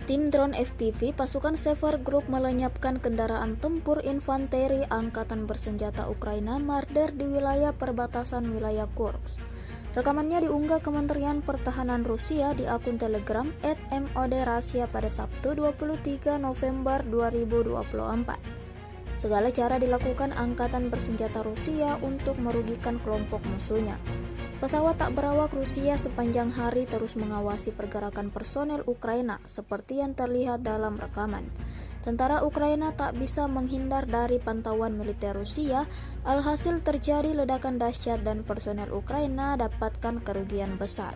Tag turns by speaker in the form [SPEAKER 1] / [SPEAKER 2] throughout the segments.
[SPEAKER 1] Tim drone FPV pasukan Sever Group melenyapkan kendaraan tempur infanteri angkatan bersenjata Ukraina Marder di wilayah perbatasan wilayah Kursk. Rekamannya diunggah Kementerian Pertahanan Rusia di akun Telegram @MOD-Rasia pada Sabtu 23 November 2024. Segala cara dilakukan angkatan bersenjata Rusia untuk merugikan kelompok musuhnya. Pesawat tak berawak Rusia sepanjang hari terus mengawasi pergerakan personel Ukraina seperti yang terlihat dalam rekaman. Tentara Ukraina tak bisa menghindar dari pantauan militer Rusia, alhasil terjadi ledakan dahsyat dan personel Ukraina dapatkan kerugian besar.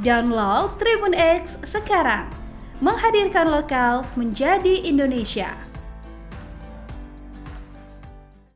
[SPEAKER 2] Download Tribun X sekarang, menghadirkan lokal menjadi Indonesia.